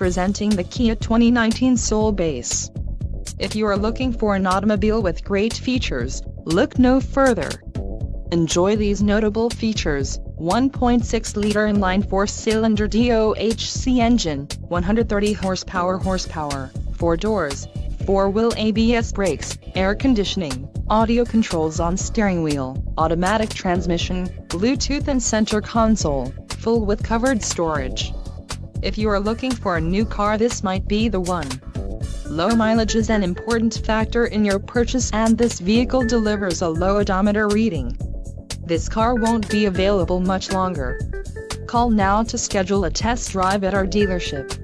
Presenting the Kia 2019 Soul Base. If you are looking for an automobile with great features, look no further. Enjoy these notable features: 1.6-liter inline four-cylinder DOHC engine, 130 horsepower, 4 doors, 4-wheel ABS brakes, air conditioning, audio controls on steering wheel, automatic transmission, Bluetooth and center console, full with covered storage. If you are looking for a new car, this might be the one. Low mileage is an important factor in your purchase, and this vehicle delivers a low odometer reading. This car won't be available much longer. Call now to schedule a test drive at our dealership.